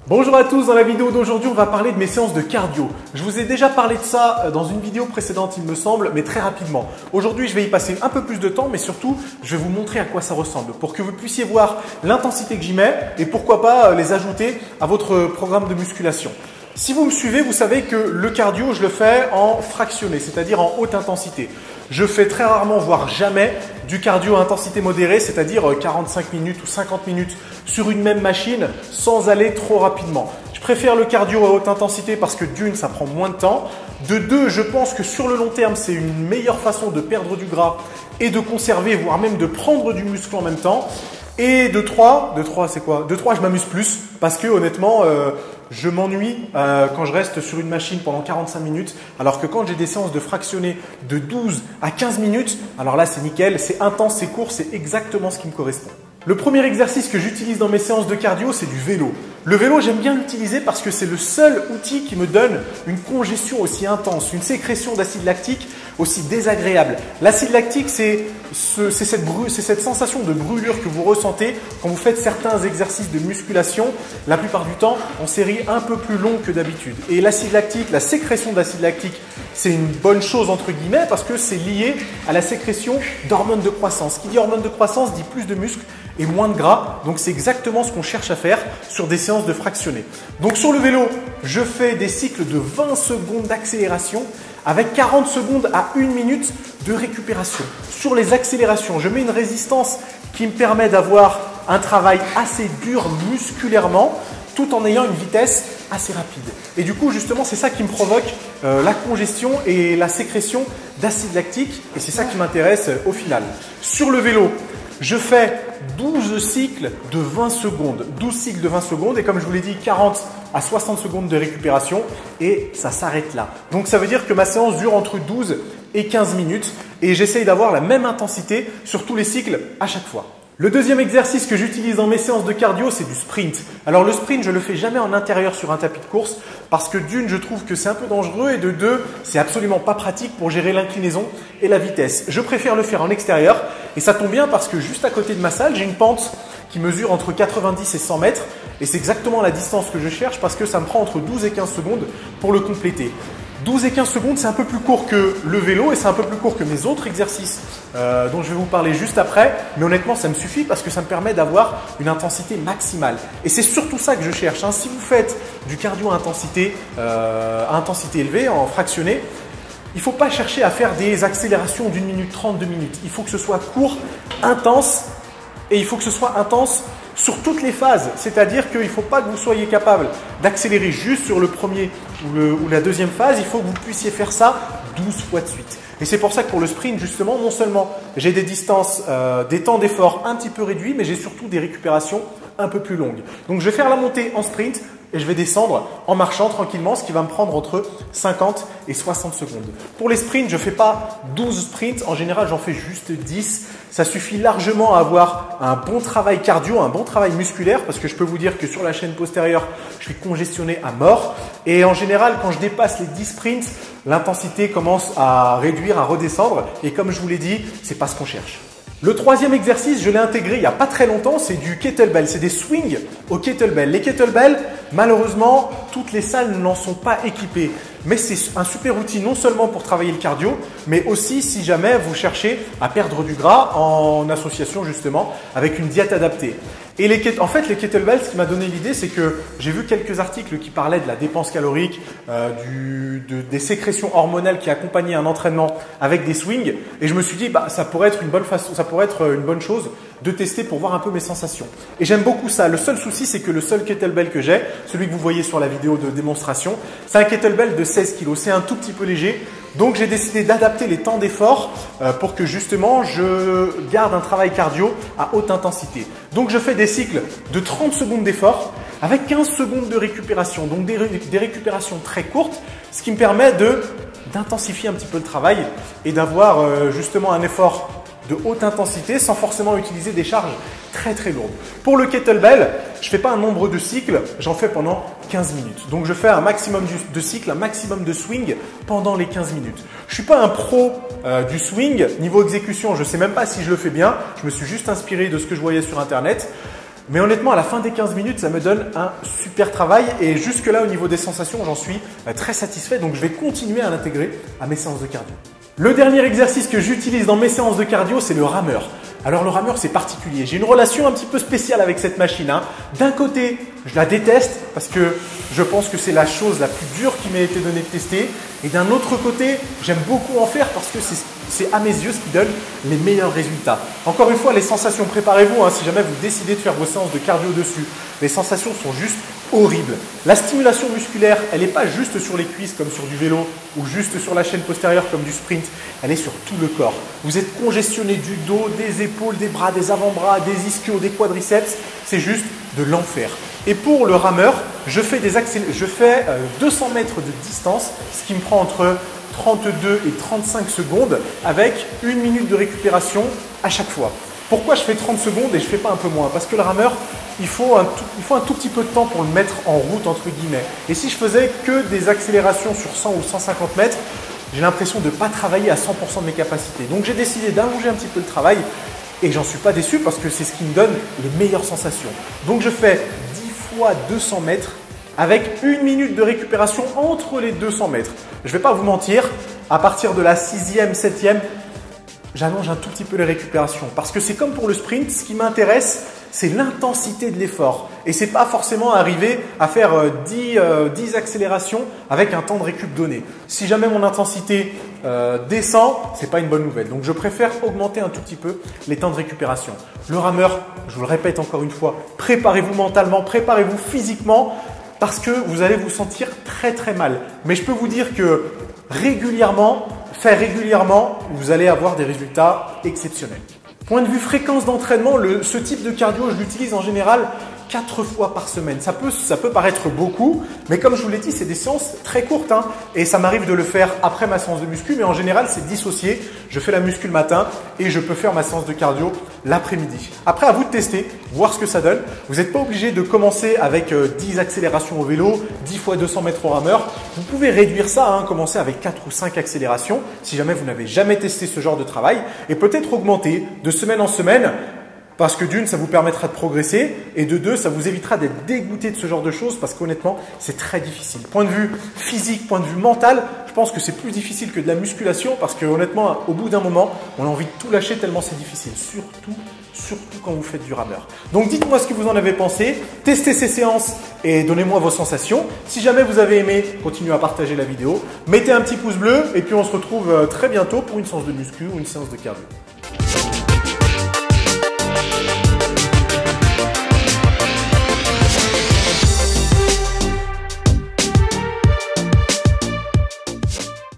Bonjour à tous, dans la vidéo d'aujourd'hui on va parler de mes séances de cardio. Je vous ai déjà parlé de ça dans une vidéo précédente il me semble, mais très rapidement. Aujourd'hui je vais y passer un peu plus de temps, mais surtout je vais vous montrer à quoi ça ressemble pour que vous puissiez voir l'intensité que j'y mets et pourquoi pas les ajouter à votre programme de musculation. Si vous me suivez, vous savez que le cardio je le fais en fractionné, c'est-à-dire en haute intensité. Je fais très rarement, voire jamais, du cardio à intensité modérée, c'est-à-dire 45 minutes ou 50 minutes sur une même machine sans aller trop rapidement. Je préfère le cardio à haute intensité parce que d'une, ça prend moins de temps. De deux, je pense que sur le long terme, c'est une meilleure façon de perdre du gras et de conserver, voire même de prendre du muscle en même temps. Et de trois, c'est quoi? De trois, je m'amuse plus parce que honnêtement, je m'ennuie quand je reste sur une machine pendant 45 minutes, alors que quand j'ai des séances de fractionné de 12 à 15 minutes, alors là c'est nickel, c'est intense, c'est court, c'est exactement ce qui me correspond. Le premier exercice que j'utilise dans mes séances de cardio, c'est du vélo. Le vélo, j'aime bien l'utiliser parce que c'est le seul outil qui me donne une congestion aussi intense, une sécrétion d'acide lactique aussi désagréable. L'acide lactique, c'est cette sensation de brûlure que vous ressentez quand vous faites certains exercices de musculation, la plupart du temps en série un peu plus longue que d'habitude. Et l'acide lactique, la sécrétion d'acide lactique, c'est une bonne chose entre guillemets parce que c'est lié à la sécrétion d'hormones de croissance. Qui dit hormones de croissance dit plus de muscles et moins de gras. Donc c'est exactement ce qu'on cherche à faire sur des séances de fractionné. Donc sur le vélo, je fais des cycles de 20 secondes d'accélération avec 40 secondes à 1 minute de récupération. Sur les accélérations, je mets une résistance qui me permet d'avoir un travail assez dur musculairement tout en ayant une vitesse assez rapide. Et du coup, justement, c'est ça qui me provoque la congestion et la sécrétion d'acide lactique et c'est ça qui m'intéresse au final. Sur le vélo, je fais 12 cycles de 20 secondes. 12 cycles de 20 secondes et comme je vous l'ai dit, 40 à 60 secondes de récupération et ça s'arrête là. Donc ça veut dire que ma séance dure entre 12 et 15 minutes et j'essaye d'avoir la même intensité sur tous les cycles à chaque fois. Le deuxième exercice que j'utilise dans mes séances de cardio, c'est du sprint. Alors le sprint, je le fais jamais en intérieur sur un tapis de course parce que d'une, je trouve que c'est un peu dangereux et de deux, c'est absolument pas pratique pour gérer l'inclinaison et la vitesse. Je préfère le faire en extérieur et ça tombe bien parce que juste à côté de ma salle, j'ai une pente qui mesure entre 90 et 100 mètres et c'est exactement la distance que je cherche parce que ça me prend entre 12 et 15 secondes pour le compléter. 12 et 15 secondes, c'est un peu plus court que le vélo et c'est un peu plus court que mes autres exercices dont je vais vous parler juste après. Mais honnêtement, ça me suffit parce que ça me permet d'avoir une intensité maximale. Et c'est surtout ça que je cherche. Si vous faites du cardio à intensité élevée, en fractionné, il ne faut pas chercher à faire des accélérations d'1 minute 30, 2 minutes. Il faut que ce soit court, intense et il faut que ce soit intense sur toutes les phases, c'est-à-dire qu'il ne faut pas que vous soyez capable d'accélérer juste sur le premier ou la deuxième phase, il faut que vous puissiez faire ça 12 fois de suite. Et c'est pour ça que pour le sprint, justement, non seulement j'ai des distances, des temps d'effort un petit peu réduits, mais j'ai surtout des récupérations un peu plus longues. Donc je vais faire la montée en sprint et je vais descendre en marchant tranquillement, ce qui va me prendre entre 50 et 60 secondes. Pour les sprints, je ne fais pas 12 sprints, en général j'en fais juste 10. Ça suffit largement à avoir un bon travail cardio, un bon travail musculaire, parce que je peux vous dire que sur la chaîne postérieure, je suis congestionné à mort. Et en général, quand je dépasse les 10 sprints, l'intensité commence à réduire, à redescendre. Et comme je vous l'ai dit, c'est pas ce qu'on cherche. Le troisième exercice, je l'ai intégré il n'y a pas très longtemps, c'est du kettlebell. C'est des swings au kettlebell. Les kettlebells, malheureusement, toutes les salles n'en sont pas équipées. Mais c'est un super outil non seulement pour travailler le cardio, mais aussi si jamais vous cherchez à perdre du gras en association justement avec une diète adaptée. Et en fait, les kettlebells, ce qui m'a donné l'idée, c'est que j'ai vu quelques articles qui parlaient de la dépense calorique, des sécrétions hormonales qui accompagnaient un entraînement avec des swings. Et je me suis dit, ça pourrait être une bonne chose de tester pour voir un peu mes sensations. Et j'aime beaucoup ça. Le seul souci, c'est que le seul kettlebell que j'ai, celui que vous voyez sur la vidéo de démonstration, c'est un kettlebell de 16 kg. C'est un tout petit peu léger. Donc j'ai décidé d'adapter les temps d'effort pour que justement je garde un travail cardio à haute intensité. Donc je fais des cycles de 30 secondes d'effort avec 15 secondes de récupération. Donc des récupérations très courtes, ce qui me permet d'intensifier un petit peu le travail et d'avoir justement un effort de haute intensité sans forcément utiliser des charges très très lourdes. Pour le kettlebell, je ne fais pas un nombre de cycles, j'en fais pendant 15 minutes. Donc je fais un maximum de cycles, un maximum de swing pendant les 15 minutes. Je ne suis pas un pro du swing, niveau exécution, je ne sais même pas si je le fais bien, je me suis juste inspiré de ce que je voyais sur internet. Mais honnêtement, à la fin des 15 minutes, ça me donne un super travail et jusque là, au niveau des sensations, j'en suis très satisfait. Donc, je vais continuer à l'intégrer à mes séances de cardio. Le dernier exercice que j'utilise dans mes séances de cardio, c'est le rameur. Alors le rameur, c'est particulier. J'ai une relation un petit peu spéciale avec cette machine. D'un côté, je la déteste parce que je pense que c'est la chose la plus dure qui m'a été donnée de tester. Et d'un autre côté, j'aime beaucoup en faire parce que c'est à mes yeux ce qui donne les meilleurs résultats. Encore une fois, les sensations, préparez-vous si jamais vous décidez de faire vos séances de cardio dessus. Les sensations sont juste horribles. La stimulation musculaire, elle n'est pas juste sur les cuisses comme sur du vélo ou juste sur la chaîne postérieure comme du sprint. Elle est sur tout le corps. Vous êtes congestionné du dos, des épaules, des bras, des avant-bras, des ischios, des quadriceps. C'est juste de l'enfer. Et pour le rameur, je fais 200 mètres de distance, ce qui me prend entre 32 et 35 secondes avec 1 minute de récupération à chaque fois. Pourquoi je fais 30 secondes et je ne fais pas un peu moins? Parce que le rameur, il faut un tout petit peu de temps pour le mettre en route, entre guillemets. Et si je faisais que des accélérations sur 100 ou 150 mètres, j'ai l'impression de ne pas travailler à 100% de mes capacités. Donc j'ai décidé d'allonger un petit peu le travail et j'en suis pas déçu parce que c'est ce qui me donne les meilleures sensations. Donc je fais 10 fois 200 mètres avec 1 minute de récupération entre les 200 mètres. Je ne vais pas vous mentir, à partir de la 6e, 7e, j'allonge un tout petit peu les récupérations parce que c'est comme pour le sprint, ce qui m'intéresse, c'est l'intensité de l'effort. Et ce n'est pas forcément arriver à faire 10 accélérations avec un temps de récup donné. Si jamais mon intensité descend, ce n'est pas une bonne nouvelle. Donc je préfère augmenter un tout petit peu les temps de récupération. Le rameur, je vous le répète encore une fois, préparez-vous mentalement, préparez-vous physiquement parce que vous allez vous sentir très très mal. Mais je peux vous dire que régulièrement, vous allez avoir des résultats exceptionnels. Point de vue fréquence d'entraînement, ce type de cardio, je l'utilise en général 4 fois par semaine. Ça peut paraître beaucoup, mais comme je vous l'ai dit, c'est des séances très courtes. Et ça m'arrive de le faire après ma séance de muscu, mais en général, c'est dissocié. Je fais la muscu le matin et je peux faire ma séance de cardio l'après-midi. Après, à vous de tester, voir ce que ça donne. Vous n'êtes pas obligé de commencer avec 10 accélérations au vélo, 10 fois 200 mètres au rameur. Vous pouvez réduire ça, commencer avec 4 ou 5 accélérations si jamais vous n'avez jamais testé ce genre de travail et peut-être augmenter de semaine en semaine. Parce que d'une, ça vous permettra de progresser et de deux, ça vous évitera d'être dégoûté de ce genre de choses parce qu'honnêtement, c'est très difficile. Point de vue physique, point de vue mental, je pense que c'est plus difficile que de la musculation parce que honnêtement, au bout d'un moment, on a envie de tout lâcher tellement c'est difficile. Surtout quand vous faites du rameur. Donc dites-moi ce que vous en avez pensé, testez ces séances et donnez-moi vos sensations. Si jamais vous avez aimé, continuez à partager la vidéo, mettez un petit pouce bleu et puis on se retrouve très bientôt pour une séance de muscu ou une séance de cardio.